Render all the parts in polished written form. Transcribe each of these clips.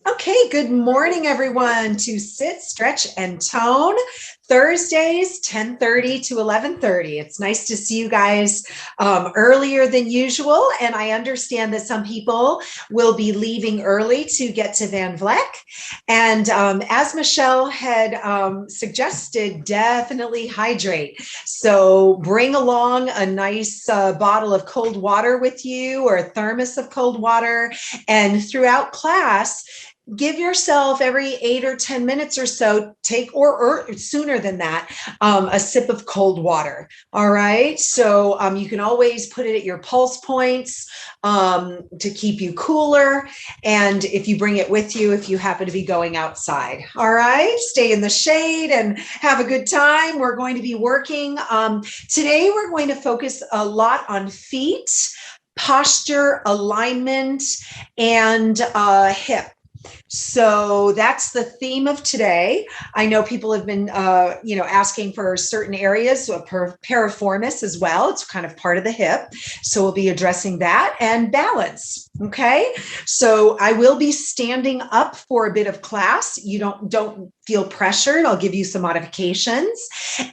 Okay, good morning, everyone, to Sit, Stretch, and Tone. Thursdays, 10:30 to 11:30. It's nice to see you guys earlier than usual. And I understand that some people will be leaving early to get to Van Vleck. And as Michelle had suggested, definitely hydrate. So bring along a nice bottle of cold water with you or a thermos of cold water. And throughout class, give yourself every 8 or 10 minutes or so, take or sooner than that, a sip of cold water. All right. So you can always put it at your pulse points to keep you cooler. And if you bring it with you, if you happen to be going outside, all right, stay in the shade and have a good time. We're going to be working. Today, we're going to focus a lot on feet, posture, alignment, and hip. So that's the theme of today. I know people have been, asking for certain areas, so piriformis as well. It's kind of part of the hip. So we'll be addressing that and balance. Okay. So I will be standing up for a bit of class. You don't feel pressured. I'll give you some modifications,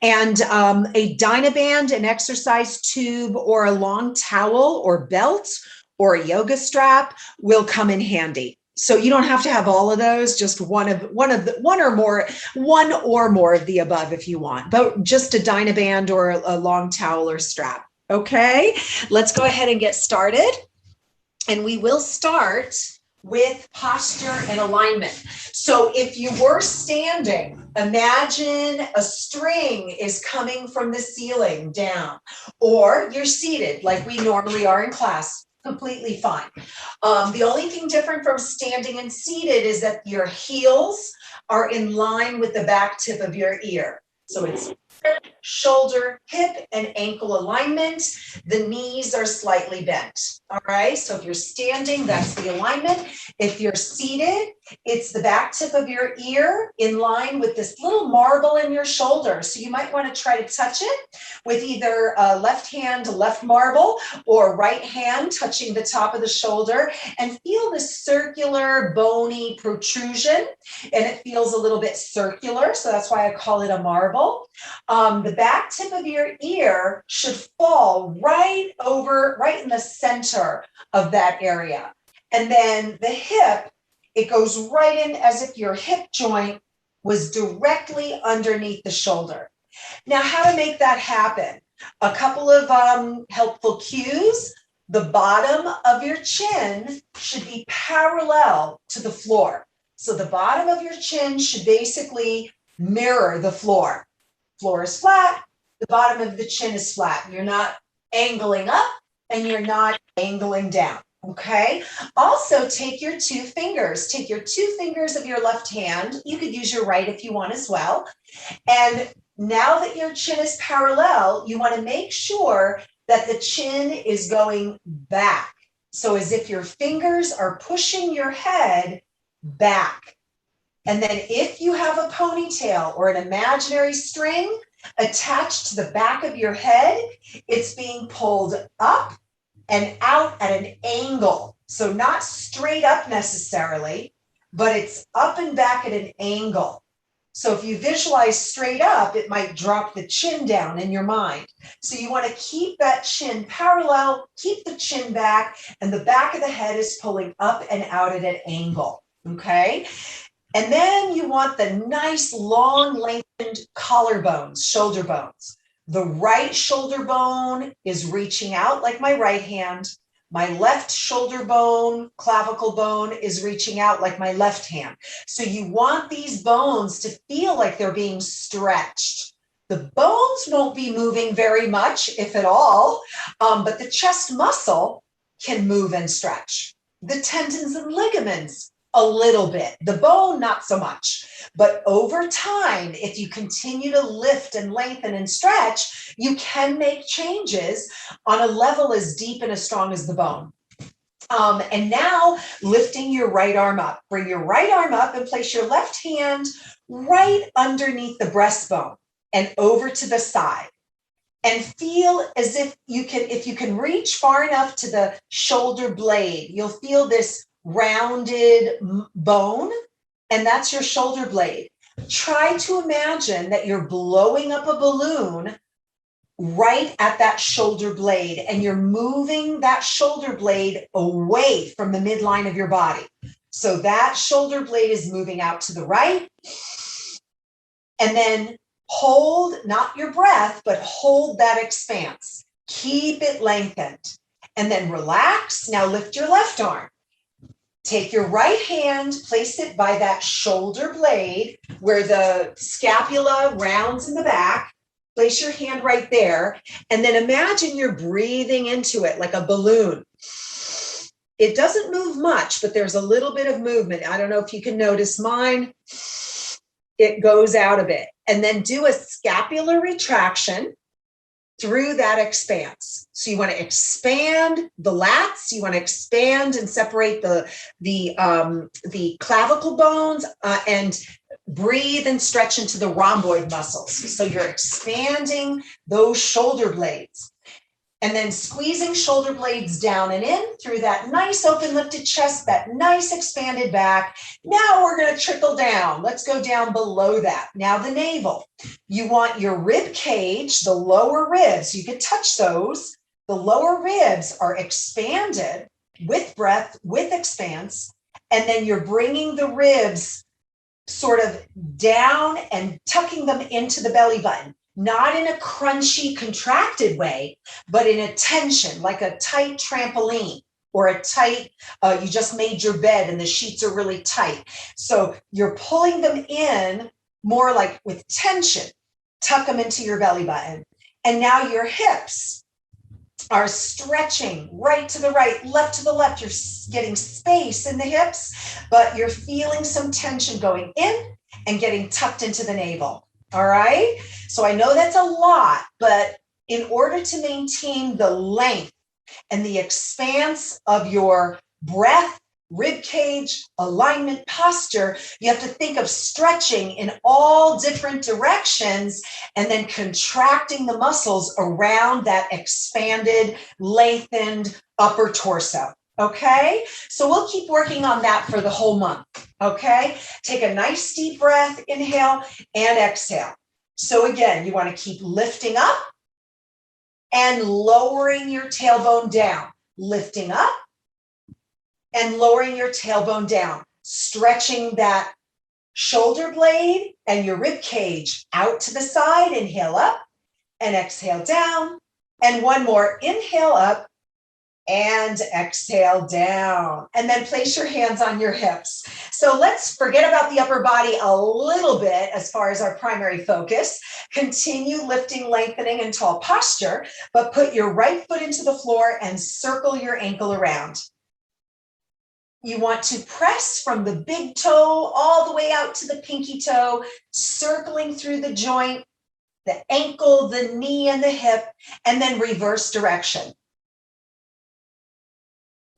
and a Dynaband, an exercise tube, or a long towel or belt or a yoga strap will come in handy. So you don't have to have all of those, just one or more of the above if you want, but just a Dynaband or a long towel or strap. Okay, let's go ahead and get started. And we will start with posture and alignment. So if you were standing, imagine a string is coming from the ceiling down, or you're seated like we normally are in class. Completely fine. The only thing different from standing and seated is that your heels are in line with the back tip of your ear. So it's shoulder, hip, and ankle alignment. The knees are slightly bent. All right. So if you're standing, that's the alignment. If you're seated, it's the back tip of your ear in line with this little marble in your shoulder. So you might want to try to touch it with either a left hand, left marble, or right hand touching the top of the shoulder, and feel the circular bony protrusion. And it feels a little bit circular. So that's why I call it a marble. The back tip of your ear should fall right in the center of that area. And then the hip, it goes right in as if your hip joint was directly underneath the shoulder. Now, how to make that happen? A couple of helpful cues. The bottom of your chin should be parallel to the floor. So the bottom of your chin should basically mirror the floor. Floor is flat, the bottom of the chin is flat. You're not angling up and you're not angling down, okay? Also, take your two fingers of your left hand. You could use your right if you want as well. And now that your chin is parallel, you want to make sure that the chin is going back. So as if your fingers are pushing your head back. And then if you have a ponytail or an imaginary string attached to the back of your head, it's being pulled up and out at an angle. So not straight up necessarily, but it's up and back at an angle. So if you visualize straight up, it might drop the chin down in your mind. So you want to keep that chin parallel, keep the chin back, and the back of the head is pulling up and out at an angle. Okay. And then you want the nice long lengthened collarbones, shoulder bones. The right shoulder bone is reaching out like my right hand. My left shoulder bone, clavicle bone is reaching out like my left hand. So you want these bones to feel like they're being stretched. The bones won't be moving very much, if at all, but the chest muscle can move and stretch. The tendons and ligaments, a little bit. The bone, not so much. But over time, if you continue to lift and lengthen and stretch, you can make changes on a level as deep and as strong as the bone. And now lifting your right arm up. Bring your right arm up and place your left hand right underneath the breastbone and over to the side. And feel as if you can reach far enough to the shoulder blade, you'll feel this rounded bone, and that's your shoulder blade. Try to imagine that you're blowing up a balloon right at that shoulder blade, and you're moving that shoulder blade away from the midline of your body. So that shoulder blade is moving out to the right, and then hold, not your breath, but hold that expanse. Keep it lengthened, and then relax. Now lift your left arm. Take your right hand, place it by that shoulder blade where the scapula rounds in the back. Place your hand right there, and then imagine you're breathing into it like a balloon. It doesn't move much, but there's a little bit of movement. I don't know if you can notice mine. It goes out a bit. And then do a scapular retraction through that expanse. So you want to expand the lats, you want to expand and separate the clavicle bones, and breathe and stretch into the rhomboid muscles. So you're expanding those shoulder blades. And then squeezing shoulder blades down and in through that nice open lifted chest, that nice expanded back. Now we're going to trickle down. Let's go down below that. Now the navel. You want your rib cage, the lower ribs, you can touch those. The lower ribs are expanded with breath, with expanse. And then you're bringing the ribs sort of down and tucking them into the belly button. Not in a crunchy, contracted way, but in a tension, like a tight trampoline or a tight, you just made your bed and the sheets are really tight. So you're pulling them in more like with tension, tuck them into your belly button. And now your hips are stretching right to the right, left to the left. You're getting space in the hips, but you're feeling some tension going in and getting tucked into the navel. All right. So I know that's a lot, but in order to maintain the length and the expanse of your breath, rib cage, alignment, posture, you have to think of stretching in all different directions and then contracting the muscles around that expanded, lengthened upper torso. Okay, so we'll keep working on that for the whole month. Okay, take a nice deep breath, inhale and exhale. So again, you want to keep lifting up and lowering your tailbone down, lifting up and lowering your tailbone down, stretching that shoulder blade and your rib cage out to the side. Inhale up and exhale down. And one more, inhale up and exhale down, and then place your hands on your hips. So let's forget about the upper body a little bit as far as our primary focus. Continue lifting, lengthening, and tall posture, but put your right foot into the floor and circle your ankle around. You want to press from the big toe all the way out to the pinky toe, circling through the joint, the ankle, the knee, and the hip, and then reverse direction.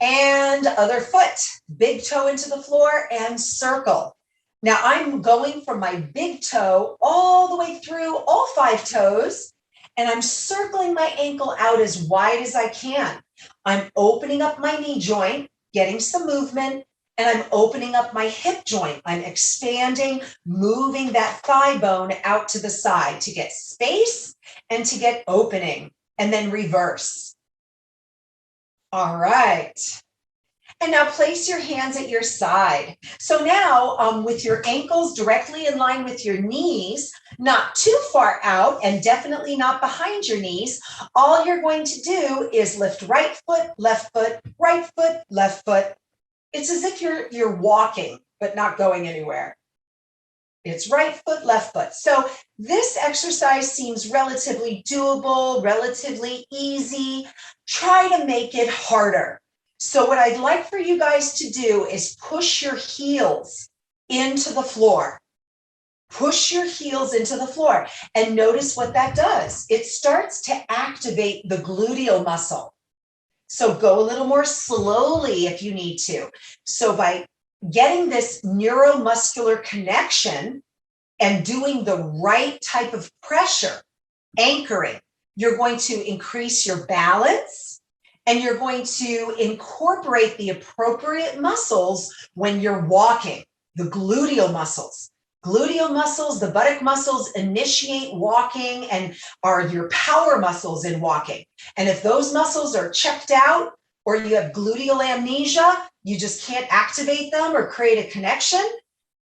And other foot, big toe into the floor and circle. Now I'm going from my big toe all the way through all 5 toes, and I'm circling my ankle out as wide as I can. I'm opening up my knee joint, getting some movement, and I'm opening up my hip joint. I'm expanding, moving that thigh bone out to the side to get space and to get opening, and then reverse. All right. And now place your hands at your side. So now with your ankles directly in line with your knees, not too far out and definitely not behind your knees, all you're going to do is lift right foot, left foot, right foot, left foot. It's as if you're walking, but not going anywhere. It's right foot, left foot. So this exercise seems relatively doable, relatively easy. Try to make it harder. So what I'd like for you guys to do is push your heels into the floor. Push your heels into the floor and notice what that does. It starts to activate the gluteal muscle. So go a little more slowly if you need to. So by getting this neuromuscular connection and doing the right type of pressure, anchoring, you're going to increase your balance And you're going to incorporate the appropriate muscles when you're walking, the gluteal muscles. Gluteal muscles, the buttock muscles initiate walking and are your power muscles in walking. And if those muscles are checked out or you have gluteal amnesia, you just can't activate them or create a connection,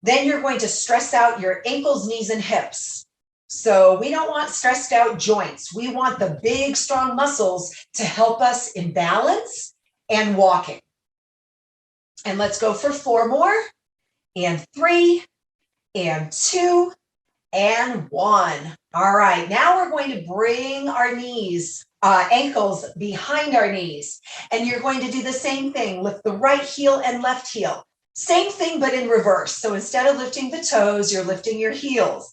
then you're going to stress out your ankles, knees, and hips. So we don't want stressed out joints. We want the big, strong muscles to help us in balance and walking. And let's go for 4 more, and 3, and 2, and 1. All right, now we're going to bring our knees, ankles behind our knees. And you're going to do the same thing. Lift the right heel and left heel. Same thing, but in reverse. So instead of lifting the toes, you're lifting your heels.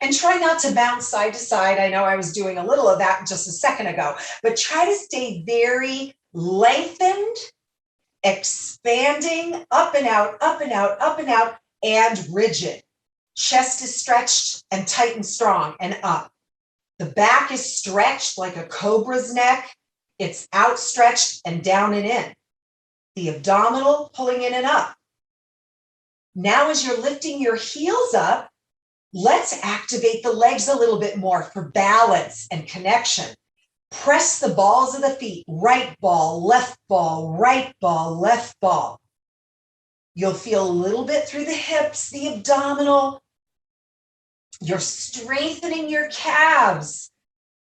And try not to bounce side to side. I know I was doing a little of that just a second ago, but try to stay very lengthened, expanding, up and out, up and out, up and out, and rigid. Chest is stretched and tight and strong and up. The back is stretched like a cobra's neck. It's outstretched and down and in. The abdominal pulling in and up. Now, as you're lifting your heels up, let's activate the legs a little bit more for balance and connection. Press the balls of the feet, right ball, left ball, right ball, left ball. You'll feel a little bit through the hips, the abdominal. You're strengthening your calves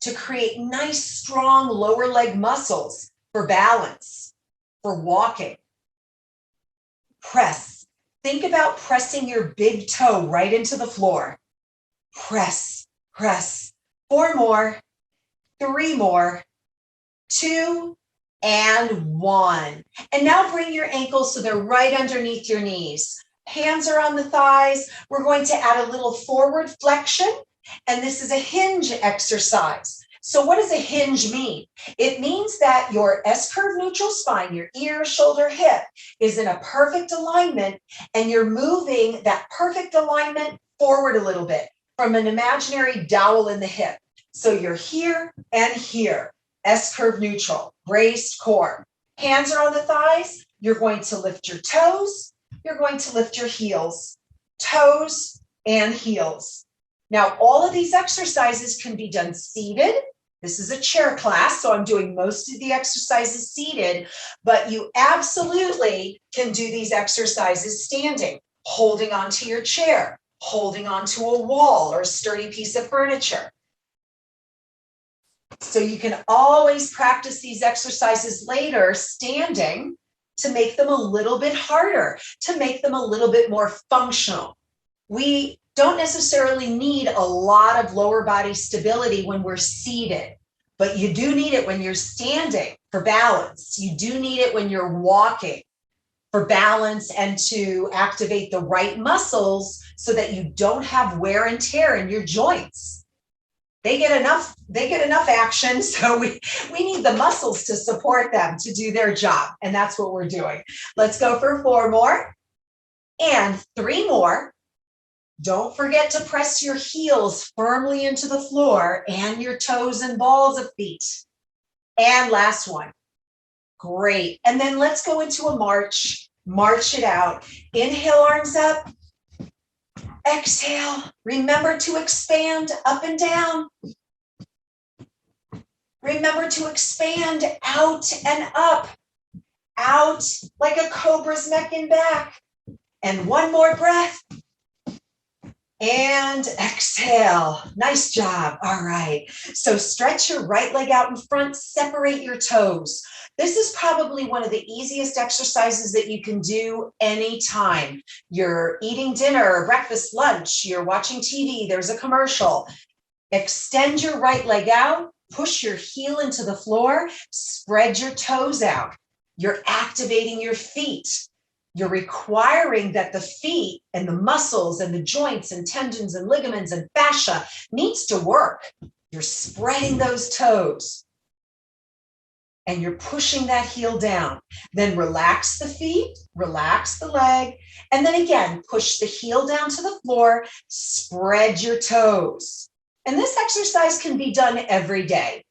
to create nice, strong lower leg muscles for balance, for walking. Press. Think about pressing your big toe right into the floor. Press, press. 4 more, 3 more, 2, and 1. And now bring your ankles so they're right underneath your knees. Hands are on the thighs. We're going to add a little forward flexion, and this is a hinge exercise. So what does a hinge mean? It means that your S-curve neutral spine, your ear, shoulder, hip, is in a perfect alignment, and you're moving that perfect alignment forward a little bit from an imaginary dowel in the hip. So you're here and here, S-curve neutral, braced core. Hands are on the thighs. You're going to lift your toes. You're going to lift your heels, toes and heels. Now, all of these exercises can be done seated. This is a chair class, so I'm doing most of the exercises seated, but you absolutely can do these exercises standing, holding onto your chair, holding onto a wall or a sturdy piece of furniture. So you can always practice these exercises later standing to make them a little bit harder, to make them a little bit more functional. We don't necessarily need a lot of lower body stability when we're seated, but you do need it when you're standing for balance. You do need it when you're walking for balance and to activate the right muscles so that you don't have wear and tear in your joints. They get enough action, so we need the muscles to support them to do their job, and that's what we're doing. Let's go for 4 more and 3 more. Don't forget to press your heels firmly into the floor and your toes and balls of feet. And last one. Great. And then let's go into a march. March it out. Inhale, arms up. Exhale. Remember to expand up and down. Remember to expand out and up. Out like a cobra's neck and back. And 1 more breath. And exhale. Nice job. All right. So stretch your right leg out in front, separate your toes. This is probably one of the easiest exercises that you can do anytime. You're eating dinner, breakfast, lunch, you're watching TV, there's a commercial. Extend your right leg out, push your heel into the floor, spread your toes out. You're activating your feet. You're requiring that the feet and the muscles and the joints and tendons and ligaments and fascia needs to work. You're spreading those toes and you're pushing that heel down. Then relax the feet, relax the leg, and then again, push the heel down to the floor, spread your toes. And this exercise can be done every day.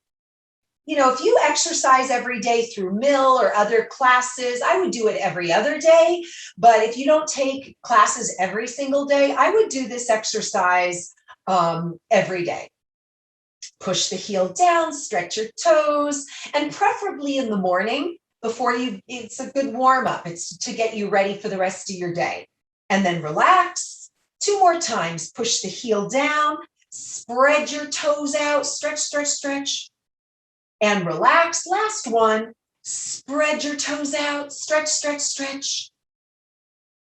if you exercise every day through Mill or other classes, I would do it every other day. But if you don't take classes every single day, I would do this exercise every day. Push the heel down, stretch your toes, and preferably in the morning before it's a good warm up. It's to get you ready for the rest of your day. And then relax. 2 more times. Push the heel down, spread your toes out, stretch, stretch, stretch. And relax. Last one, spread your toes out, stretch, stretch, stretch,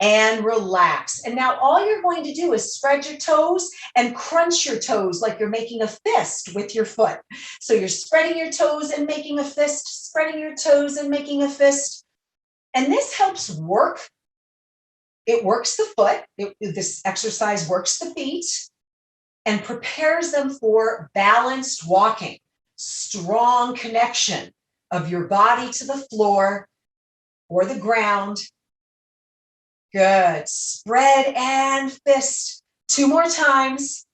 and relax. And now all you're going to do is spread your toes and crunch your toes like you're making a fist with your foot. So you're spreading your toes and making a fist, spreading your toes and making a fist. And this helps work. It works the foot. This exercise works the feet and prepares them for balanced walking. Strong connection of your body to the floor or the ground. Good. Spread and fist. 2 more times.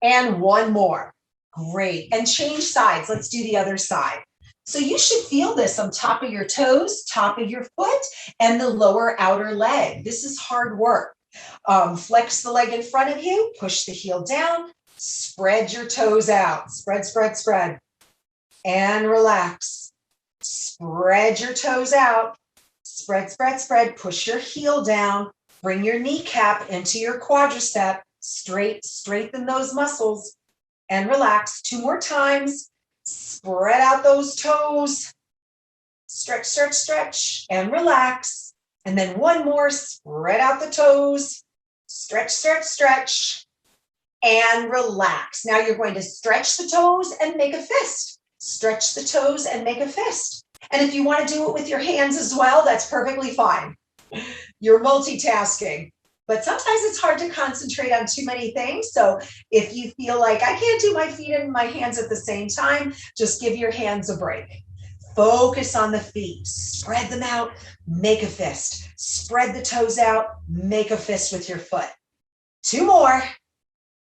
And 1 more. Great. And change sides. Let's do the other side. So you should feel this on top of your toes, top of your foot, and the lower outer leg. This is hard work. Flex the leg in front of you. Push the heel down. Spread your toes out. Spread, spread, spread. And relax. Spread your toes out. Spread, spread, spread. Push your heel down. Bring your kneecap into your quadricep. Straighten those muscles. And relax. 2 more times. Spread out those toes. Stretch, stretch, stretch. And relax. And then 1 more. Spread out the toes. Stretch, stretch, stretch. And relax. Now you're going to stretch the toes and make a fist. Stretch the toes and make a fist. And if you want to do it with your hands as well, that's perfectly fine. You're multitasking. But sometimes it's hard to concentrate on too many things. So if you feel like I can't do my feet and my hands at the same time, just give your hands a break. Focus on the feet. Spread them out, make a fist. Spread the toes out, make a fist with your foot. 2 more.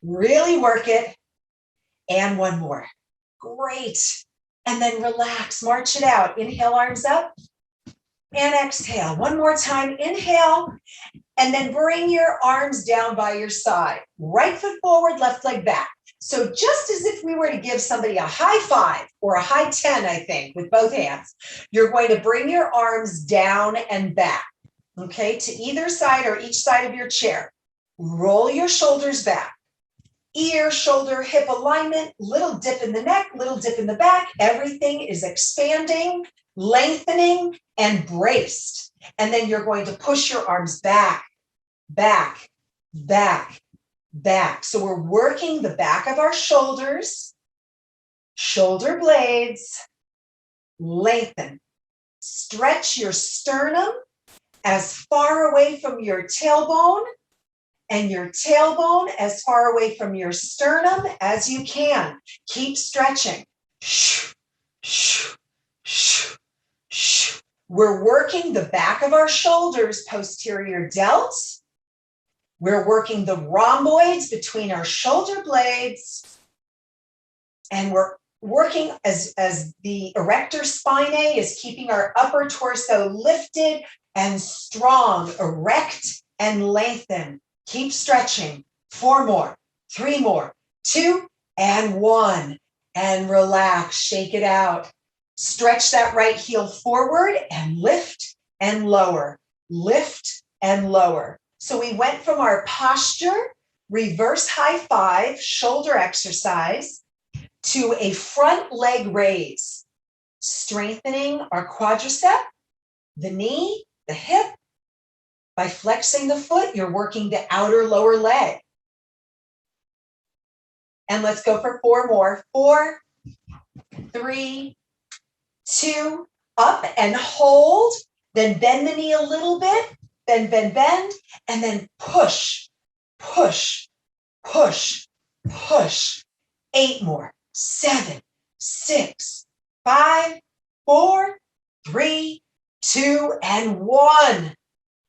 Really work it. And 1 more. Great. And then relax, march it out. Inhale, arms up. And exhale. 1 more time. Inhale. And then bring your arms down by your side. Right foot forward, left leg back. So just as if we were to give somebody a high 5 or a high 10, I think, with both hands, you're going to bring your arms down and back, okay, to either side or each side of your chair. Roll your shoulders back. Ear, shoulder, hip alignment, little dip in the neck, little dip in the back. Everything is expanding, lengthening, and braced. And then you're going to push your arms back, back, back, back. So we're working the back of our shoulders, shoulder blades, lengthen. Stretch your sternum as far away from your tailbone and your tailbone as far away from your sternum as you can. Keep stretching. We're working the back of our shoulders, posterior delts. We're working the rhomboids between our shoulder blades. And we're working as the erector spinae is keeping our upper torso lifted and strong, erect and lengthen. Keep stretching. 4 more, 3 more, 2 and 1. And relax, shake it out. Stretch that right heel forward and lift and lower, lift and lower. So we went from our posture, reverse high 5, shoulder exercise, to a front leg raise, strengthening our quadricep, the knee, the hip. By flexing the foot, you're working the outer lower leg. And let's go for 4 more. 4, 3, 2, up and hold. Then bend the knee a little bit. Bend, bend, bend. And then push, push, push, push. 8 more. 7, 6, 5, 4, 3, 2, and 1.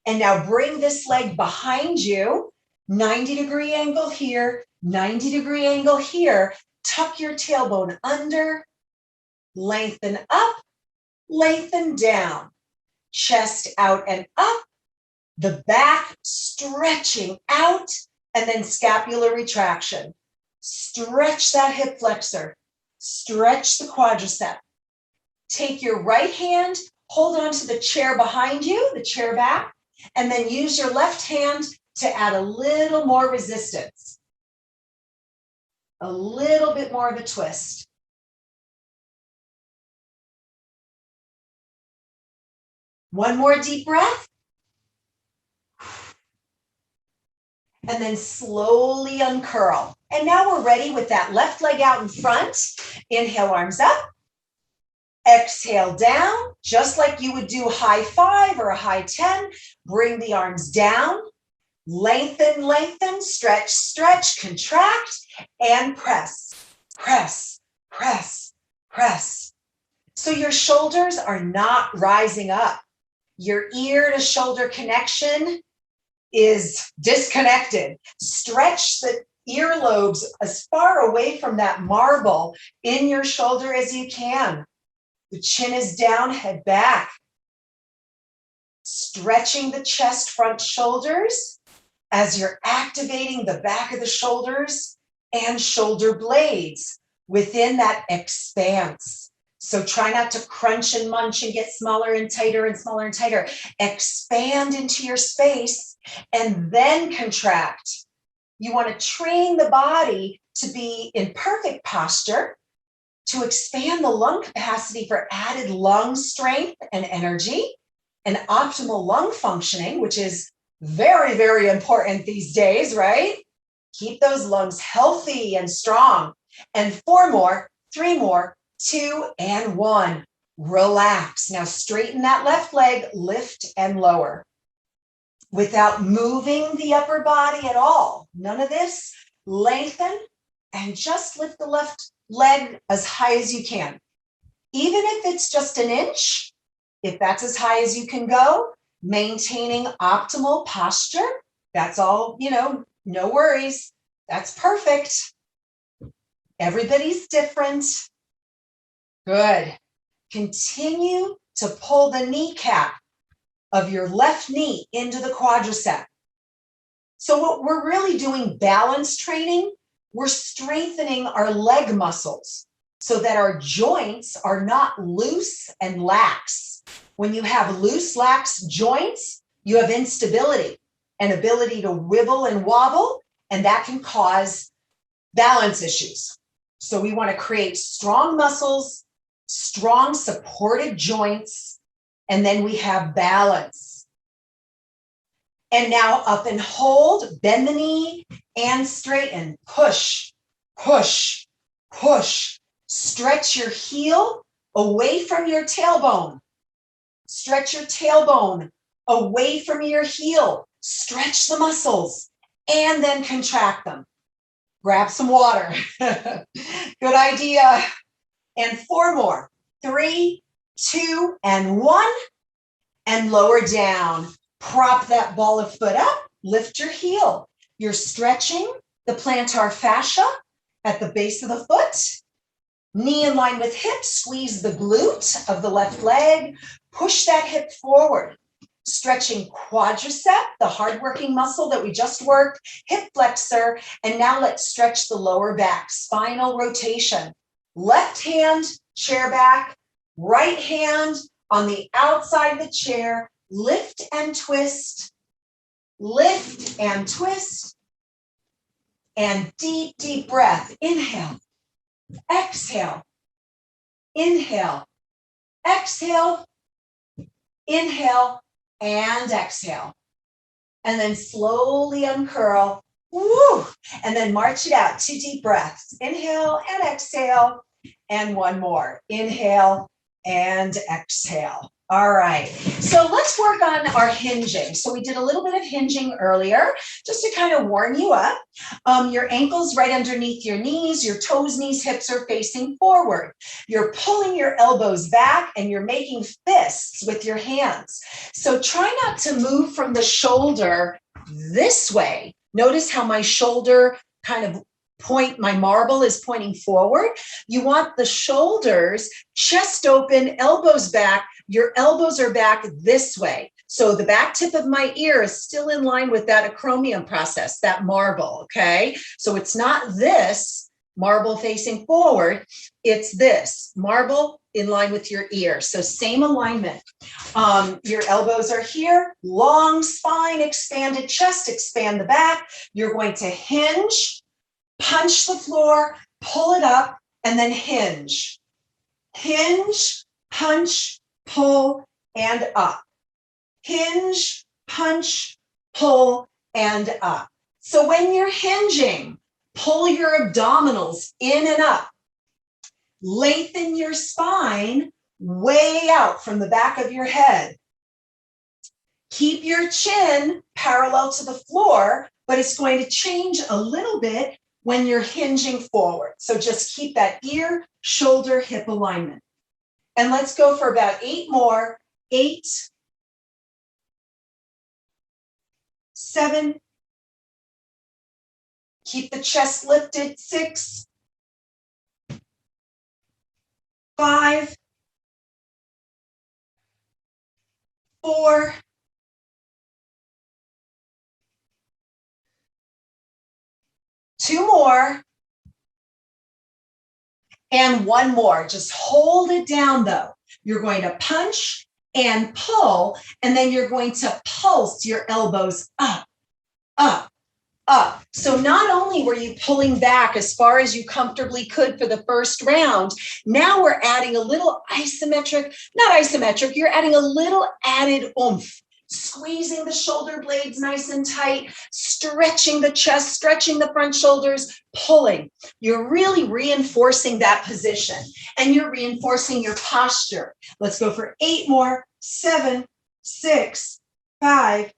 And now bring this leg behind you, 90-degree angle here, 90-degree angle here. Tuck your tailbone under lengthen up, lengthen down, chest out and up, the back stretching out, and then scapular retraction. Stretch that hip flexor, stretch the quadricep. Take your right hand, hold on to the chair behind you, the chair back, and then use your left hand to add a little more resistance. A little bit more of a twist. One more deep breath. And then slowly uncurl. And now we're ready with that left leg out in front. Inhale, arms up. Exhale down, just like you would do a high 5 or a high 10. Bring the arms down. Lengthen, lengthen, stretch, stretch, contract, and press, press, press, press. So your shoulders are not rising up. Your ear to shoulder connection is disconnected. Stretch the earlobes as far away from that marble in your shoulder as you can. The chin is down, head back. Stretching the chest, front shoulders as you're activating the back of the shoulders and shoulder blades within that expanse. So try not to crunch and munch and get smaller and tighter and smaller and tighter. Expand into your space and then contract. You want to train the body to be in perfect posture, to expand the lung capacity for added lung strength and energy, and optimal lung functioning, which is very, very important these days, right? Keep those lungs healthy and strong. And 4 more, 3 more, 2 and 1. Relax. Now straighten that left leg, lift and lower. Without moving the upper body at all. None of this. Lengthen and just lift the left leg as high as you can. Even if it's just an inch, if that's as high as you can go, maintaining optimal posture, that's all, no worries. That's perfect. Everybody's different. Good. Continue to pull the kneecap of your left knee into the quadricep. So what we're really doing balance training, we're strengthening our leg muscles so that our joints are not loose and lax. When you have loose, lax joints, you have instability and ability to wibble and wobble, and that can cause balance issues. So we want to create strong muscles, strong supported joints, and then we have balance. And now up and hold, bend the knee and straighten. Push, push, push. Stretch your heel away from your tailbone. Stretch your tailbone away from your heel. Stretch the muscles and then contract them. Grab some water. Good idea. And 4 more. 3, 2, and 1. And lower down. Prop that ball of foot up. Lift your heel. You're stretching the plantar fascia at the base of the foot. Knee in line with hip. Squeeze the glute of the left leg. Push that hip forward. Stretching quadricep, the hardworking muscle that we just worked, hip flexor, and now let's stretch the lower back, spinal rotation. Left hand, chair back, right hand on the outside of the chair, lift and twist, and deep, deep breath. Inhale, exhale, inhale, exhale, inhale, and exhale. And then slowly uncurl. Woo! And then march it out. 2 deep breaths. Inhale and exhale. And 1 more. Inhale and exhale. All right. So let's work on our hinging. So we did a little bit of hinging earlier, just to kind of warm you up. Your ankles right underneath your knees, your toes, knees, hips are facing forward. You're pulling your elbows back and you're making fists with your hands. So try not to move from the shoulder this way. Notice how my shoulder kind of my marble is pointing forward. You want the shoulders, chest open, elbows back. Your elbows are back this way. So the back tip of my ear is still in line with that acromion process, that marble, okay? So it's not this marble facing forward, it's this marble in line with your ear. So same alignment. Your elbows are here, long spine, expanded chest, expand the back. You're going to hinge, punch the floor, pull it up, and then hinge. Hinge, punch, pull, and up. Hinge, punch, pull, and up. So when you're hinging, pull your abdominals in and up. Lengthen your spine way out from the back of your head. Keep your chin parallel to the floor, but it's going to change a little bit when you're hinging forward. So just keep that ear, shoulder, hip alignment. And let's go for about 8 more. 8, 7. Keep the chest lifted. 6, 5, 4, 2 more, and 1 more. Just hold it down though. You're going to punch and pull, and then you're going to pulse your elbows up, up, up. So not only were you pulling back as far as you comfortably could for the first round, now we're adding a little isometric, not isometric, you're adding a little added oomph. Squeezing the shoulder blades nice and tight, stretching the chest, stretching the front shoulders, pulling. You're really reinforcing that position and you're reinforcing your posture. Let's go for 8 more. 7, 6, 5,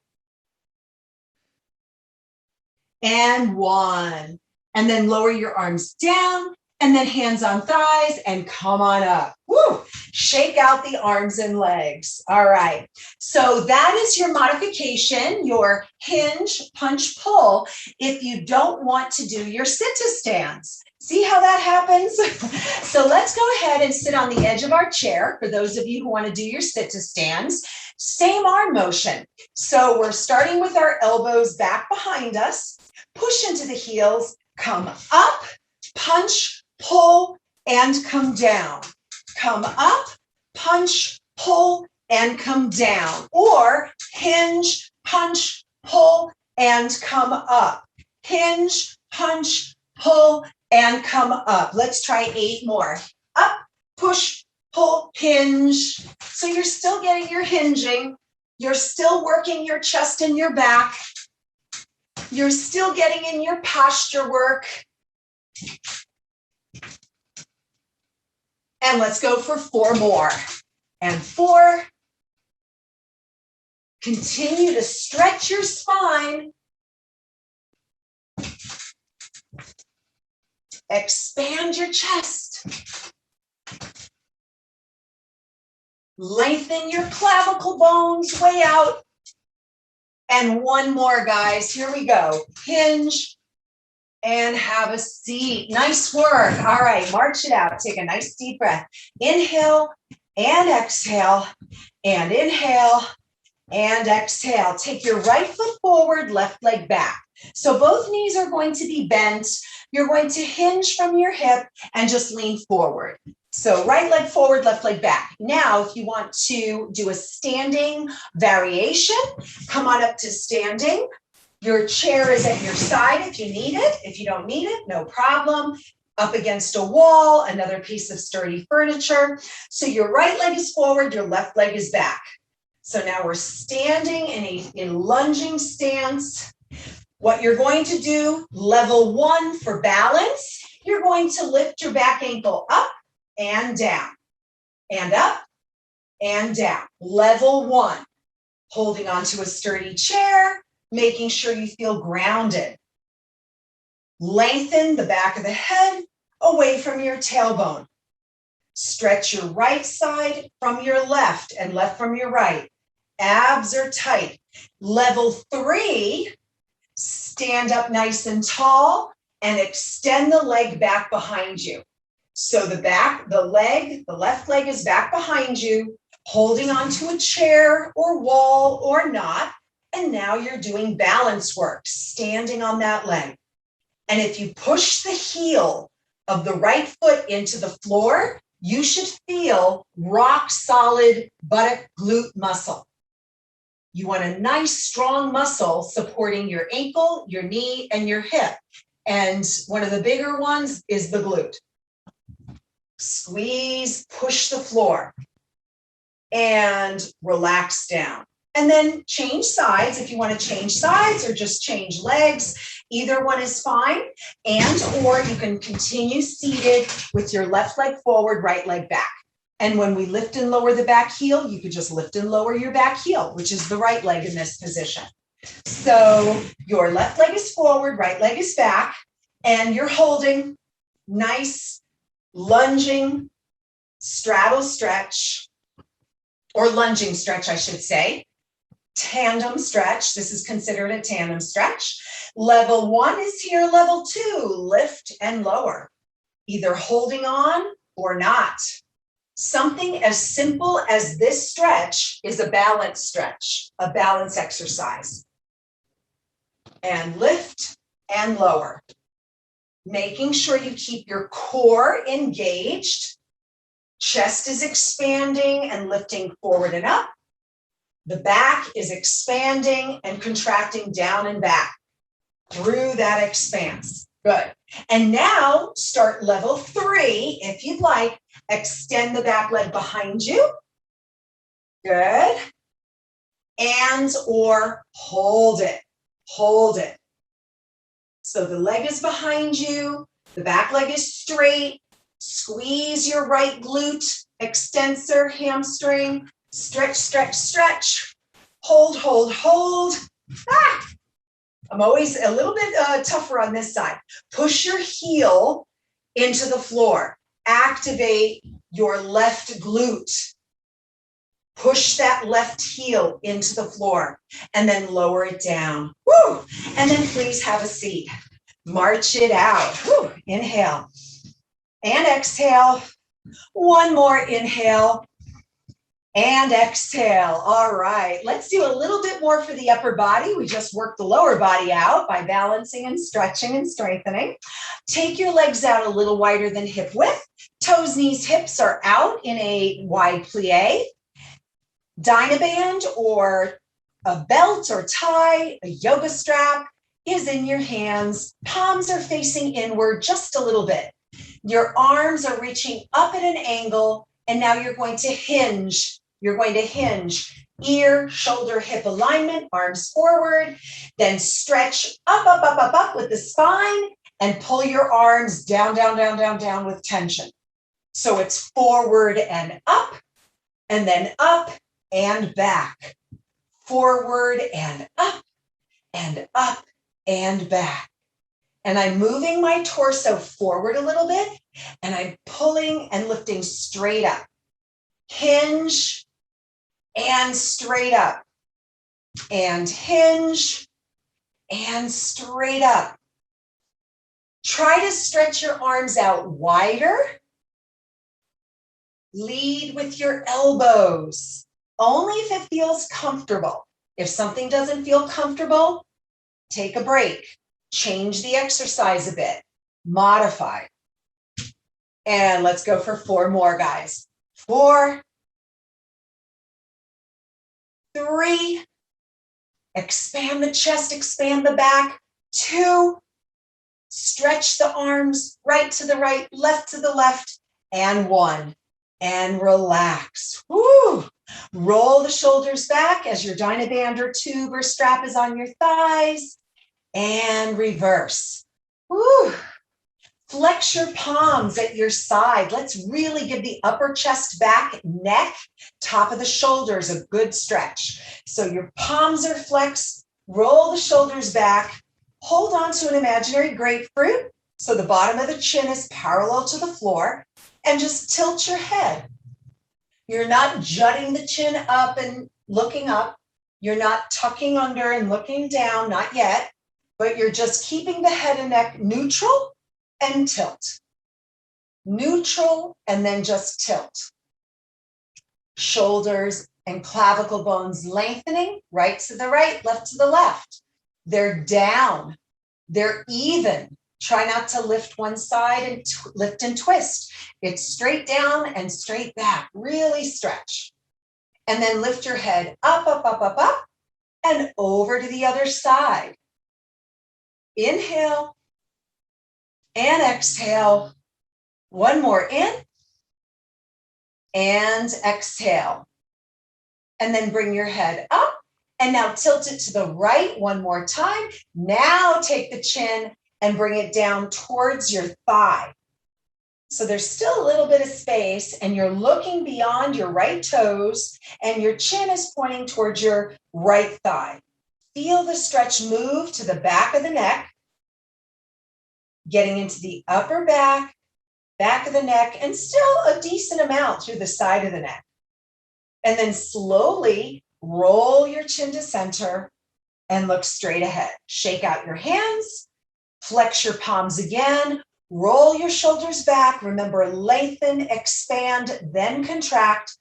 and 1. And then lower your arms down and then hands on thighs and come on up. Woo! Shake out the arms and legs. All right. So that is your modification, your hinge, punch, pull, if you don't want to do your sit-to-stands. See how that happens? So let's go ahead and sit on the edge of our chair for those of you who want to do your sit-to-stands. Same arm motion. So we're starting with our elbows back behind us. Push into the heels, come up, punch, pull, and come down. Come up, punch, pull, and come down. Or hinge, punch, pull, and come up. Hinge, punch, pull, and come up. Let's try 8 more. Up, push, pull, hinge. So you're still getting your hinging. You're still working your chest and your back. You're still getting in your posture work. And let's go for 4 more. And 4. Continue to stretch your spine. Expand your chest. Lengthen your clavicle bones way out. And 1 more, guys. Here we go. Hinge and have a seat. Nice work. All right, march it out. Take a nice deep breath. Inhale and exhale, and inhale and exhale. Take your right foot forward, left leg back. So both knees are going to be bent. You're going to hinge from your hip and just lean forward. So right leg forward, left leg back. Now, if you want to do a standing variation, come on up to standing. Your chair is at your side if you need it. If you don't need it, no problem. Up against a wall, another piece of sturdy furniture. So your right leg is forward, your left leg is back. So now we're standing in a lunging stance. What you're going to do, level 1 for balance, you're going to lift your back ankle up and down, and up and down. Level 1, holding onto a sturdy chair, making sure you feel grounded. Lengthen the back of the head away from your tailbone. Stretch your right side from your left and left from your right. Abs are tight. Level 3, stand up nice and tall and extend the leg back behind you. So the left leg is back behind you, holding onto a chair or wall or not. And now you're doing balance work, standing on that leg. And if you push the heel of the right foot into the floor, you should feel rock solid buttock glute muscle. You want a nice strong muscle supporting your ankle, your knee, and your hip. And one of the bigger ones is the glute. Squeeze, push the floor, and relax down. And then change sides if you want to change sides or just change legs. Either one is fine. And or you can continue seated with your left leg forward, right leg back. And when we lift and lower the back heel, you could just lift and lower your back heel, which is the right leg in this position. So your left leg is forward, right leg is back, and you're holding nice lunging straddle stretch, or lunging stretch, I should say. Tandem stretch. This is considered a tandem stretch. Level 1 is here. Level 2, lift and lower, either holding on or not. Something as simple as this stretch is a balance stretch, a balance exercise. And lift and lower. Making sure you keep your core engaged. Chest is expanding and lifting forward and up. The back is expanding and contracting down and back through that expanse. Good. And now start level 3, if you'd like. Extend the back leg behind you. Good. And or hold it. Hold it. So the leg is behind you. The back leg is straight. Squeeze your right glute, extensor, hamstring. Stretch, stretch, stretch. Hold, hold, hold. Ah! I'm always a little bit tougher on this side. Push your heel into the floor. Activate your left glute. Push that left heel into the floor and then lower it down. Woo! And then please have a seat. March it out. Woo! Inhale and exhale. One more inhale. And exhale. All right, let's do a little bit more for the upper body. We just worked the lower body out by balancing and stretching and strengthening. Take your legs out a little wider than hip width. Toes, knees, hips are out in a wide plie. Dynaband or a belt or tie, a yoga strap is in your hands. Palms are facing inward just a little bit. Your arms are reaching up at an angle, and now you're going to hinge. You're going to hinge, ear, shoulder, hip alignment, arms forward, then stretch up, up, up, up, up with the spine and pull your arms down, down, down, down, down with tension. So it's forward and up, and then up and back, forward and up and back. And I'm moving my torso forward a little bit, and I'm pulling and lifting straight up. Hinge and straight up, and hinge and straight up. Try to stretch your arms out wider. Lead with your elbows, only if it feels comfortable. If something doesn't feel comfortable, take a break. Change the exercise a bit. Modify. And let's go for 4 more, guys. 4, 3, expand the chest, expand the back. 2, stretch the arms right to the right, left to the left, and 1, and relax. Woo! Roll the shoulders back as your Dynaband or tube or strap is on your thighs, and reverse. Woo! Flex your palms at your side. Let's really give the upper chest back, neck, top of the shoulders a good stretch. So your palms are flexed, roll the shoulders back, hold on to an imaginary grapefruit so the bottom of the chin is parallel to the floor, and just tilt your head. You're not jutting the chin up and looking up. You're not tucking under and looking down, not yet, but you're just keeping the head and neck neutral and tilt. Neutral and then just tilt. Shoulders and clavicle bones lengthening, right to the right, left to the left. They're down. They're even. Try not to lift one side and lift and twist. It's straight down and straight back. Really stretch. And then lift your head up, up, up, up, up, and over to the other side. Inhale and exhale. One more in and exhale. And then bring your head up and now tilt it to the right one more time. Now take the chin and bring it down towards your thigh. So there's still a little bit of space and you're looking beyond your right toes and your chin is pointing towards your right thigh. Feel the stretch move to the back of the neck, getting into the upper back of the neck, and still a decent amount through the side of the neck. And then slowly roll your chin to center and look straight ahead. Shake out your hands, flex your palms again, roll your shoulders back. Remember, lengthen, expand, then contract.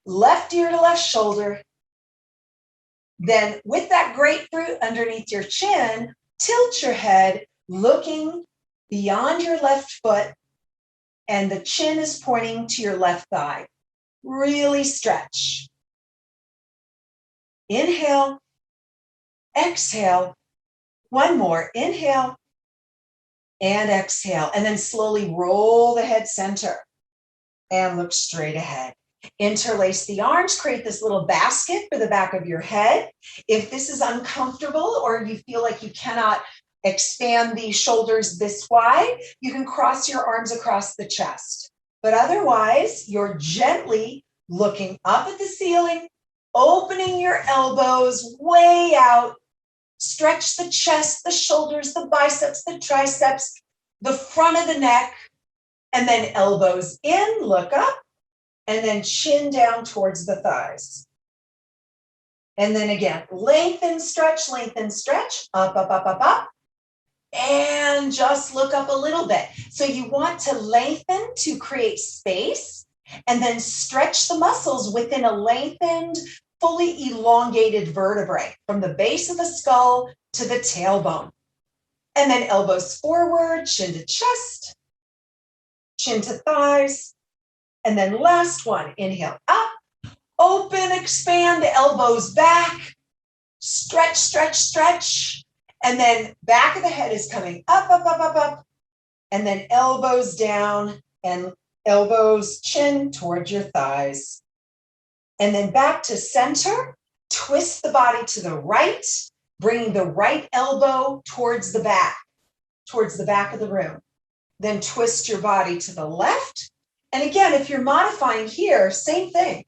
Left ear to left shoulder. Then with that grapefruit underneath your chin, tilt your head, looking beyond your left foot, and the chin is pointing to your left thigh. Really stretch. Inhale, exhale. One more. Inhale and exhale. And then slowly roll the head center and look straight ahead. Interlace the arms, create this little basket for the back of your head. If this is uncomfortable or you feel like you cannot expand the shoulders this wide, you can cross your arms across the chest. But otherwise, you're gently looking up at the ceiling, opening your elbows way out. Stretch the chest, the shoulders, the biceps, the triceps, the front of the neck, and then elbows in, look up, and then chin down towards the thighs. And then again, lengthen, stretch, up, up, up, up, up. And just look up a little bit. So you want to lengthen to create space and then stretch the muscles within a lengthened, fully elongated vertebrae from the base of the skull to the tailbone. And then elbows forward, chin to chest, chin to thighs. And then last one, inhale up, open, expand, elbows back, stretch, stretch, stretch. And then back of the head is coming up, up, up, up, up. And then elbows down and elbows, chin towards your thighs. And then back to center, twist the body to the right, bringing the right elbow towards the back of the room. Then twist your body to the left. And again, if you're modifying here, same thing.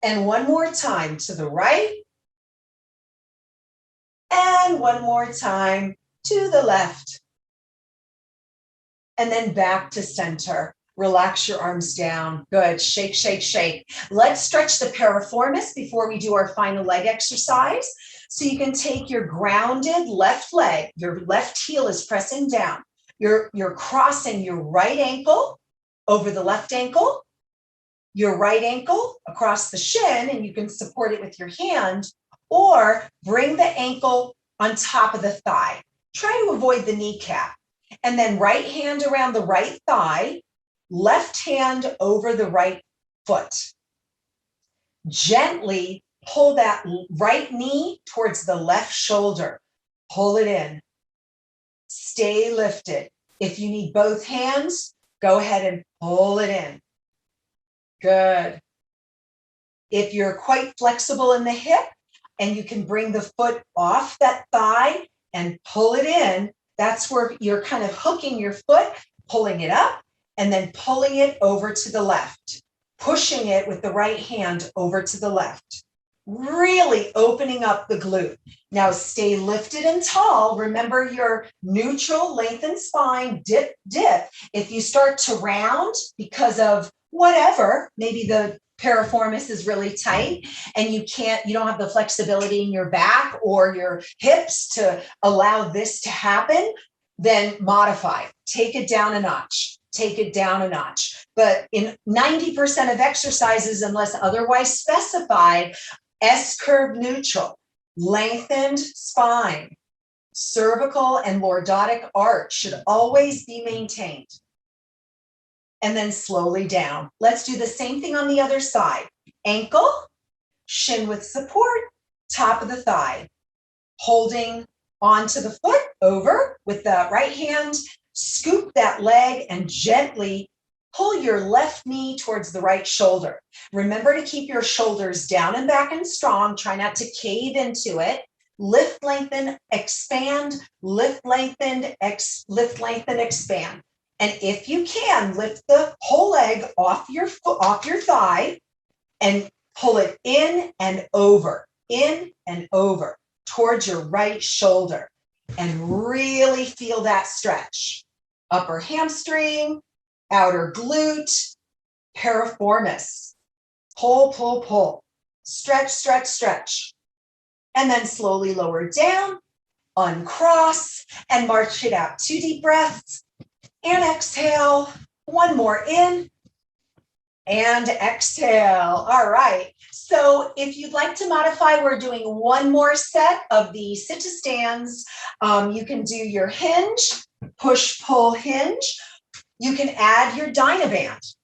And one more time to the right. And one more time to the left. And then back to center. Relax your arms down. Good. Shake, shake, shake. Let's stretch the piriformis before we do our final leg exercise. So you can take your grounded left leg. Your left heel is pressing down. You're crossing your right ankle over the left ankle. Your right ankle across the shin, and you can support it with your hand, or bring the ankle on top of the thigh. Try to avoid the kneecap. And then right hand around the right thigh, left hand over the right foot. Gently pull that right knee towards the left shoulder. Pull it in. Stay lifted. If you need both hands, go ahead and pull it in. Good. If you're quite flexible in the hip and you can bring the foot off that thigh and pull it in, that's where you're kind of hooking your foot, pulling it up, and then pulling it over to the left, pushing it with the right hand over to the left, really opening up the glute. Now stay lifted and tall. Remember your neutral, lengthened spine, dip, dip. If you start to round because of whatever, maybe the piriformis is really tight and you don't have the flexibility in your back or your hips to allow this to happen, then modify. Take it down a notch. Take it down a notch. But in 90% of exercises, unless otherwise specified, S-curve neutral, lengthened spine, cervical and lordotic arch should always be maintained. And then slowly down. Let's do the same thing on the other side. Ankle, shin with support, top of the thigh. Holding onto the foot, over with the right hand, scoop that leg and gently pull your left knee towards the right shoulder. Remember to keep your shoulders down and back and strong. Try not to cave into it. Lift, lengthen, expand, lift, lengthen, lift, lengthen, expand. And if you can, lift the whole leg off your foot, off your thigh, and pull it in and over towards your right shoulder. And really feel that stretch. Upper hamstring, outer glute, piriformis. Pull, pull, pull. Stretch, stretch, stretch. And then slowly lower down, uncross, and march it out. 2 deep breaths. And exhale. 1 more in. And exhale. All right. So if you'd like to modify, we're doing 1 more set of the sit to stands. You can do your hinge, push, pull, hinge. You can add your Dynaband.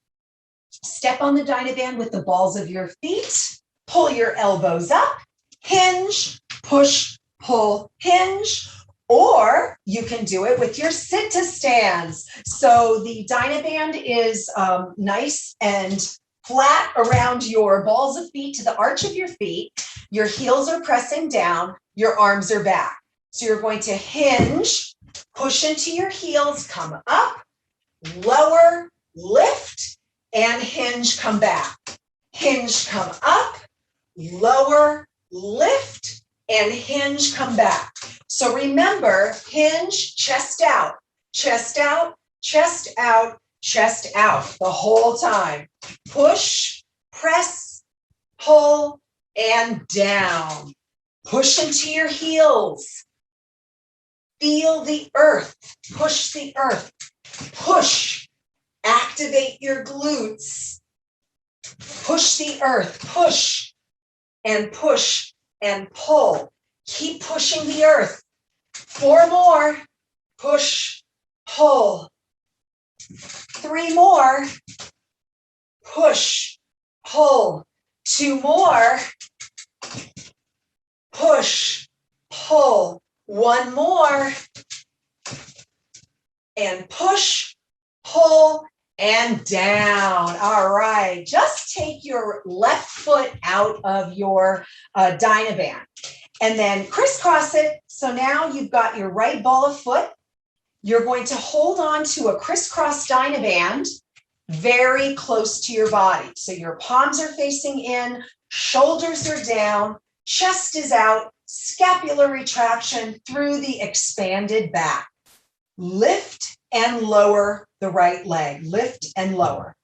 Step on the Dynaband with the balls of your feet. Pull your elbows up. Hinge, push, pull, hinge. Or you can do it with your sit to stands. So the Dynaband is nice and flat around your balls of feet to the arch of your feet. Your heels are pressing down. Your arms are back. So you're going to hinge, push into your heels, come up, lower, lift, and hinge, come back. Hinge, come up, lower, lift, and hinge, come back. So remember, hinge, chest out, chest out, chest out, chest out the whole time. Push, press, pull, and down. Push into your heels. Feel the earth. Push the earth. Push. Activate your glutes. Push the earth. Push and push and pull. Keep pushing the earth. 4 more. Push, pull. 3 more. Push, pull. 2 more. Push, pull. 1 more. And push, pull, and down. All right. Just take your left foot out of your Dynaband and then crisscross it. So now you've got your right ball of foot. You're going to hold on to a crisscross Dynaband very close to your body. So your palms are facing in, shoulders are down, chest is out, scapular retraction through the expanded back. Lift and lower the right leg. Lift and lower.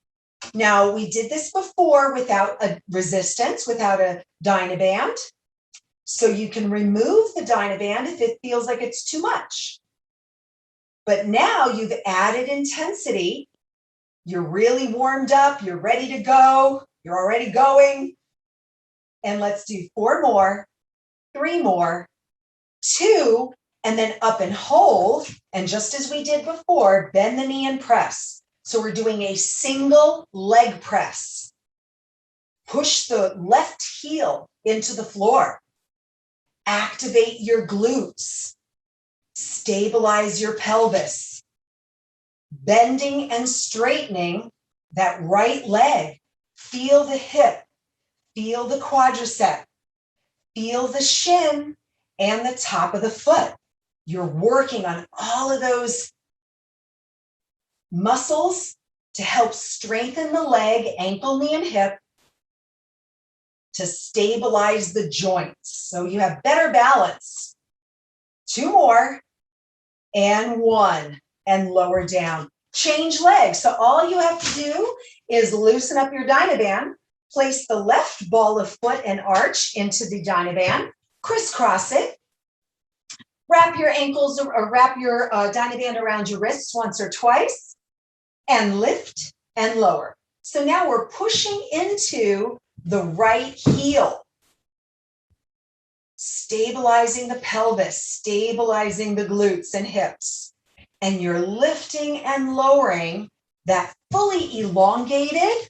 Now, we did this before without a resistance, without a Dynaband. So you can remove the Dynaband if it feels like it's too much. But now you've added intensity. You're really warmed up. You're ready to go. You're already going. And let's do 4 more, 3 more, 2, and then up and hold. And just as we did before, bend the knee and press. So we're doing a single leg press. Push the left heel into the floor. Activate your glutes. Stabilize your pelvis. Bending and straightening that right leg. Feel the hip. Feel the quadricep. Feel the shin and the top of the foot. You're working on all of those muscles to help strengthen the leg, ankle, knee, and hip, to stabilize the joints. So you have better balance. 2 more, and 1, and lower down. Change legs. So all you have to do is loosen up your Dynaband, Place the left ball of foot and arch into the Dynaband. Crisscross it. Wrap your ankles or wrap your Dynaband around your wrists once or twice and lift and lower. So now we're pushing into the right heel, stabilizing the pelvis, stabilizing the glutes and hips. And you're lifting and lowering that fully elongated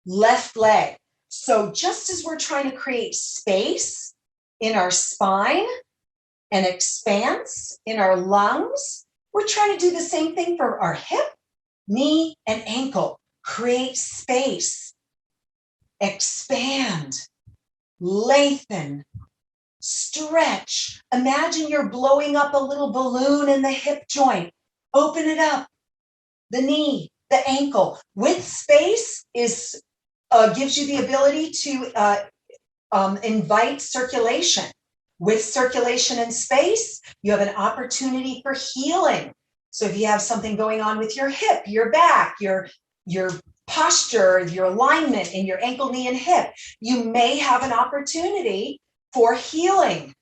left leg. So just as we're trying to create space in our spine and expanse in our lungs, we're trying to do the same thing for our hip, knee, and ankle. Create space, expand, lengthen, stretch. Imagine you're blowing up a little balloon in the hip joint. Open it up. The knee, the ankle. With space gives you the ability to invite circulation. With circulation and space, you have an opportunity for healing. So if you have something going on with your hip, your back, your posture, your alignment in your ankle, knee, and hip, you may have an opportunity for healing.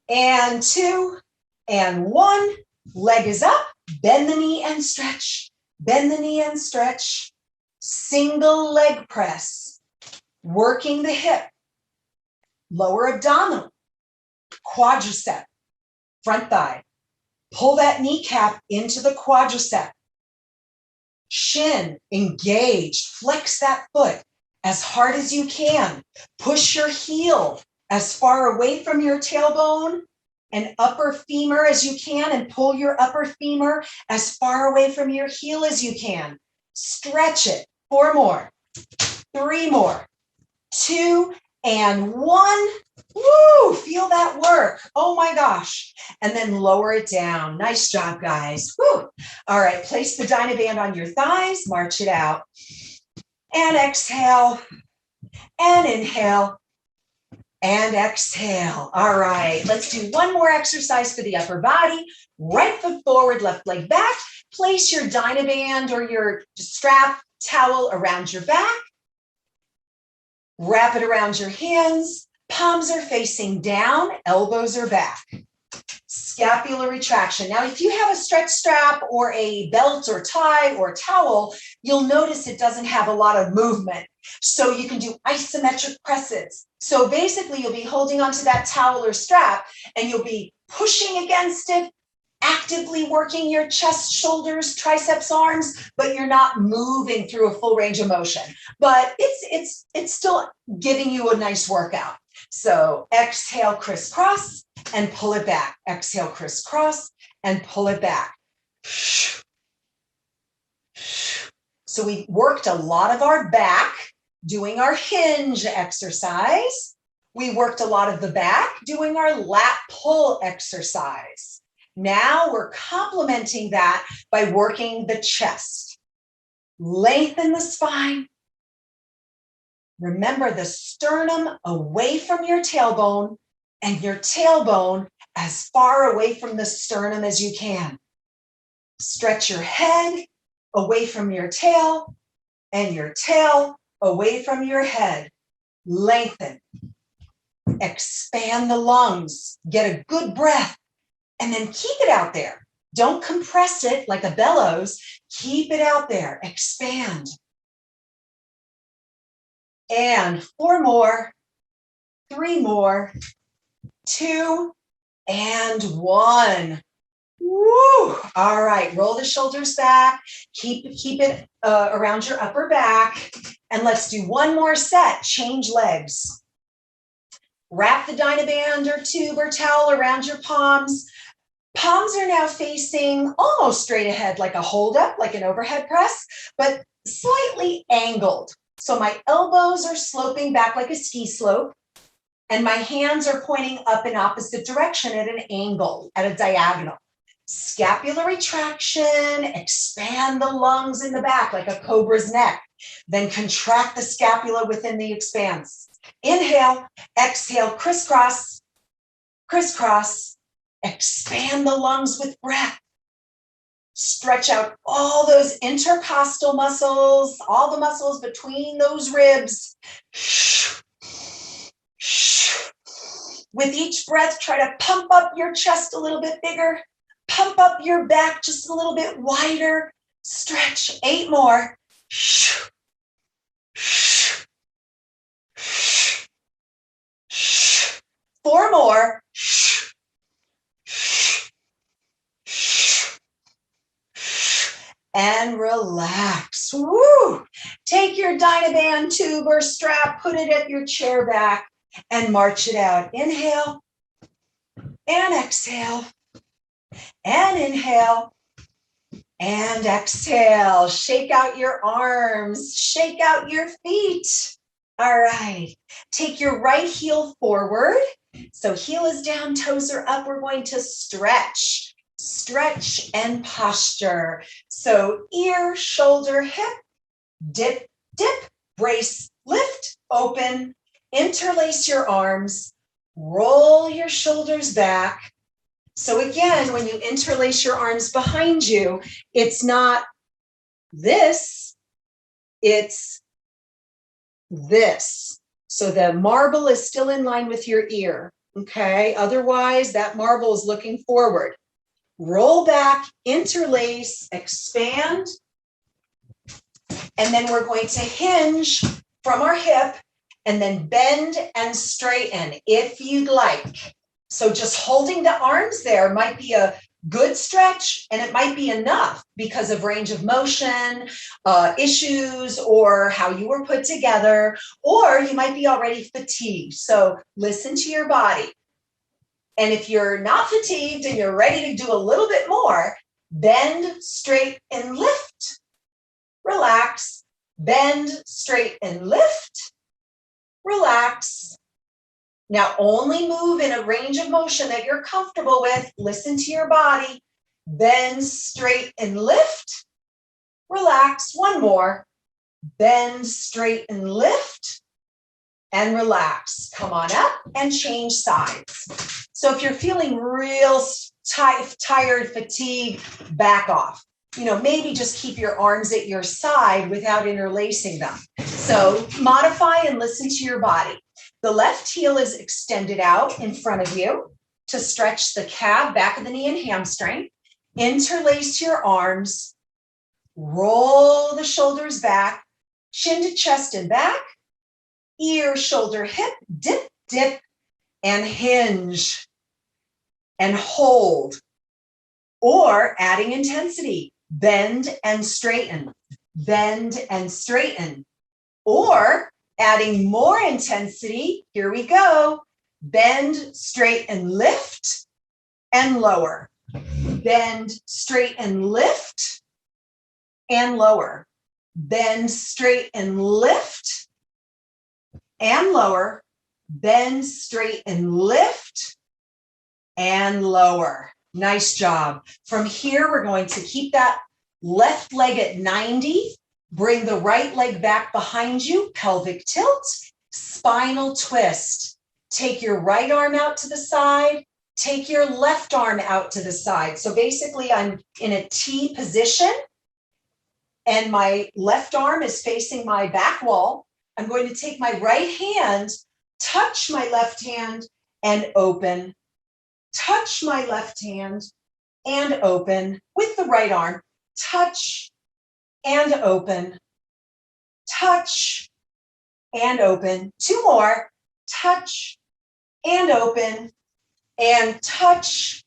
And 2 and 1, leg is up, bend the knee and stretch, bend the knee and stretch. Single leg press, working the hip, lower abdominal, quadricep, front thigh. Pull that kneecap into the quadricep. Shin engaged, flex that foot as hard as you can. Push your heel as far away from your tailbone and upper femur as you can, and pull your upper femur as far away from your heel as you can. Stretch it. 4 more, 3 more, 2 and 1. Woo, feel that work. Oh my gosh. And then lower it down. Nice job, guys. Woo. All right, place the Dynaband on your thighs, march it out. And exhale, and inhale, and exhale. All right, let's do one more exercise for the upper body. Right foot forward, left leg back. Place your Dynaband or your strap towel around your back. Wrap it around your hands. Palms are facing down, elbows are back. Scapular retraction. Now, if you have a stretch strap or a belt or tie or towel, you'll notice it doesn't have a lot of movement. So you can do isometric presses. So basically, you'll be holding onto that towel or strap, and you'll be pushing against it, actively working your chest, shoulders, triceps, arms, but you're not moving through a full range of motion. But it's still giving you a nice workout. So exhale, crisscross, and pull it back. Exhale, crisscross, and pull it back. So we worked a lot of our back doing our hinge exercise. We worked a lot of the back doing our lat pull exercise. Now we're complementing that by working the chest. Lengthen the spine. Remember the sternum away from your tailbone and your tailbone as far away from the sternum as you can. Stretch your head away from your tail and your tail away from your head. Lengthen. Expand the lungs. Get a good breath. And then keep it out there. Don't compress it like a bellows. Keep it out there. Expand. And 4 more, 3 more, 2 and 1. Woo! All right, roll the shoulders back. Keep it around your upper back. And let's do one more set. Change legs. Wrap the Dynaband or tube or towel around your palms. Palms are now facing almost straight ahead, like a hold up, like an overhead press, but slightly angled. So my elbows are sloping back like a ski slope, and my hands are pointing up in opposite direction at an angle, at a diagonal. Scapular retraction, expand the lungs in the back like a cobra's neck. Then contract the scapula within the expanse. Inhale, exhale, crisscross, crisscross. Expand the lungs with breath. Stretch out all those intercostal muscles, all the muscles between those ribs. With each breath, try to pump up your chest a little bit bigger. Pump up your back just a little bit wider. Stretch. 8 more. 4 more. And relax. Woo! Take your Dynaband tube or strap, put it at your chair back, and march it out. Inhale and exhale and inhale and exhale. Shake out your arms, shake out your feet. All right, take your right heel forward. So heel is down, toes are up. We're going to stretch, stretch and posture. So ear, shoulder, hip, dip, dip, brace, lift, open, interlace your arms, roll your shoulders back. So again, when you interlace your arms behind you, it's not this, it's this. So the marble is still in line with your ear, okay? Otherwise, that marble is looking forward. Roll back, interlace, expand, and then we're going to hinge from our hip and then bend and straighten if you'd like. So just holding the arms there might be a good stretch, and it might be enough because of range of motion, issues, or how you were put together, or you might be already fatigued. So listen to your body. And if you're not fatigued and you're ready to do a little bit more, bend, straight, and lift. Relax. Bend, straight, and lift. Relax. Now only move in a range of motion that you're comfortable with. Listen to your body. Bend, straight, and lift. Relax. One more. Bend, straight, and lift. And relax. Come on up and change sides. So if you're feeling real tired, fatigued, back off. You know, maybe just keep your arms at your side without interlacing them. So modify and listen to your body. The left heel is extended out in front of you to stretch the calf, back of the knee, and hamstring. Interlace your arms. Roll the shoulders back, chin to chest and back. Ear, shoulder, hip, dip, dip, and hinge. And hold. Or adding intensity. Bend and straighten. Bend and straighten. Or adding more intensity, here we go. Bend, straight, and lift, and lower. Bend, straight, and lift, and lower. Bend, straight, and lift, and lower. Bend, straight, and lift, and lower. Nice job. From here, we're going to keep that left leg at 90. Bring the right leg back behind you, pelvic tilt, spinal twist. Take your right arm out to the side, take your left arm out to the side. So basically I'm in a T position and my left arm is facing my back wall. I'm going to take my right hand, touch my left hand and open. Touch my left hand and open with the right arm. Touch and open, touch and open. 2 more, touch and open, and touch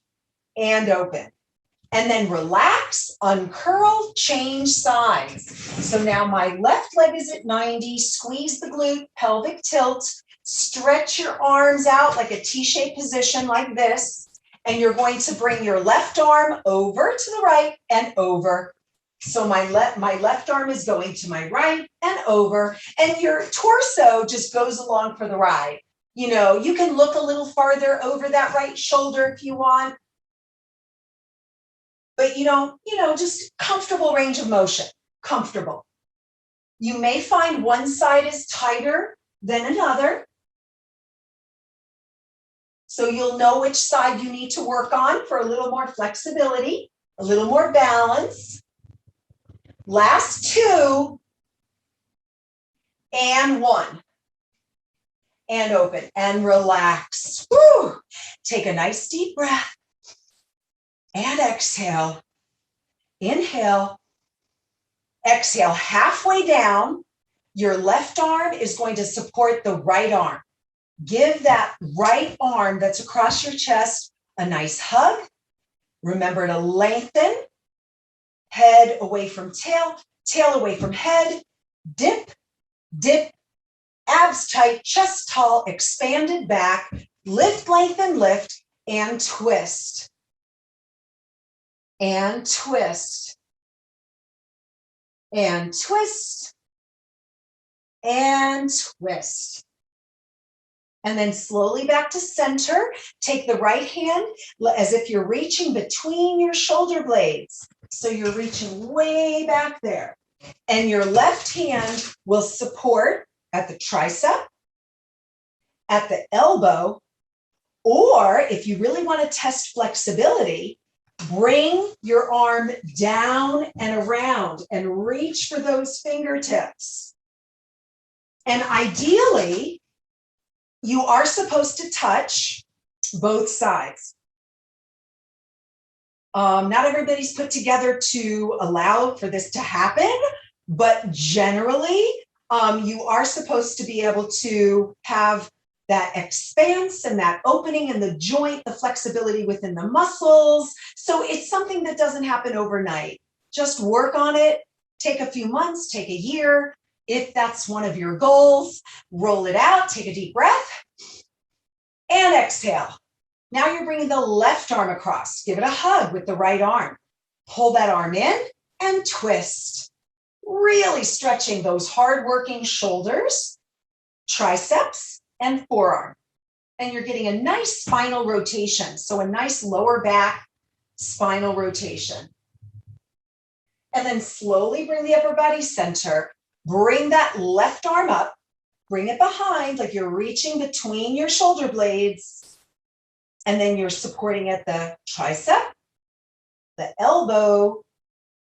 and open. And then relax, uncurl, change sides. So now my left leg is at 90, squeeze the glute, pelvic tilt, stretch your arms out like a T-shaped position like this. And you're going to bring your left arm over to the right and over. So my left arm is going to my right and over, and your torso just goes along for the ride. You know, you can look a little farther over that right shoulder if you want. But just comfortable range of motion, comfortable. You may find one side is tighter than another. So you'll know which side you need to work on for a little more flexibility. A little more balance. Last 2. And 1. And open and relax. Woo! Take a nice deep breath. And exhale. Inhale. Exhale halfway down. Your left arm is going to support the right arm. Give that right arm that's across your chest a nice hug. Remember to lengthen. Head away from tail, tail away from head. Dip, dip, abs tight, chest tall, expanded back. Lift, lengthen, lift, and twist. And twist. And twist. And twist. And then slowly back to center. Take the right hand as if you're reaching between your shoulder blades. So you're reaching way back there. And your left hand will support at the tricep, at the elbow, or if you really want to test flexibility, bring your arm down and around and reach for those fingertips. And ideally, you are supposed to touch both sides. Not everybody's put together to allow for this to happen, but generally, you are supposed to be able to have that expanse and that opening in the joint, the flexibility within the muscles. So it's something that doesn't happen overnight. Just work on it. Take a few months, take a year. If that's one of your goals, roll it out, take a deep breath, and exhale. Now you're bringing the left arm across. Give it a hug with the right arm. Pull that arm in and twist. Really stretching those hard-working shoulders, triceps, and forearm. And you're getting a nice spinal rotation. So a nice lower back spinal rotation. And then slowly bring the upper body center. Bring that left arm up. Bring it behind like you're reaching between your shoulder blades. And then you're supporting at the tricep, the elbow,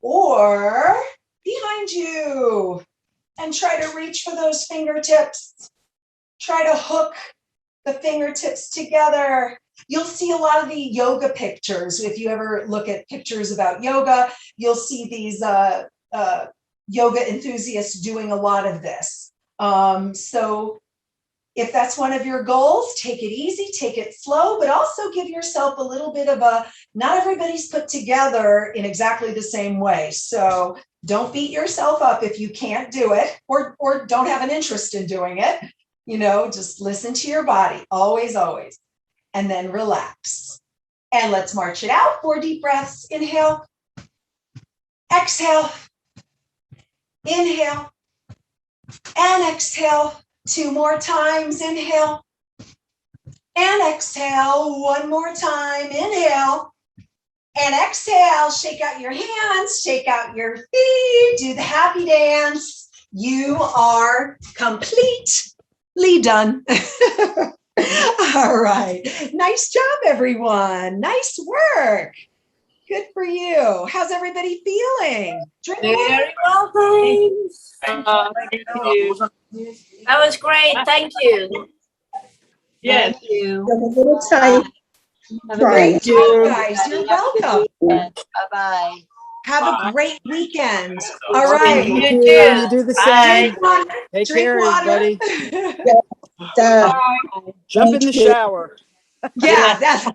or behind you. And try to reach for those fingertips. Try to hook the fingertips together. You'll see a lot of the yoga pictures. If you ever look at pictures about yoga, you'll see these yoga enthusiasts doing a lot of this. So if that's one of your goals, take it easy, take it slow, but also give yourself a little bit of not everybody's put together in exactly the same way. So don't beat yourself up if you can't do it or don't have an interest in doing it. You know, just listen to your body, always, always. And then relax. And let's march it out. 4 deep breaths. Inhale. Exhale. Inhale. And exhale. 2 more times. Inhale. And exhale. 1 more time. Inhale. And exhale. Shake out your hands. Shake out your feet. Do the happy dance. You are completely done. All right. Nice job, everyone. Nice work. Good for you. How's everybody feeling? Very well, thanks. Thank you. That was great. Thank you. Yes. Thank you. I'm a little tight. Great job, guys. You're welcome. Bye-bye. Have a great weekend. All right. You You too. You do the Bye. same. Take Drink care, water. everybody. Jump in Thank the you. shower. Yeah, that's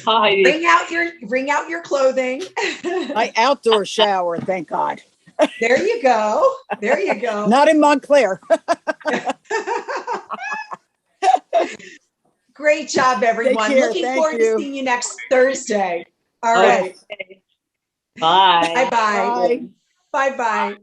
Hi. bring out your clothing. My outdoor shower, thank God. There you go. There you go. Not in Montclair. Great job, everyone. care. Looking Thank forward you. to seeing you next Thursday. All right. Bye. Bye-bye. Bye. Bye-bye.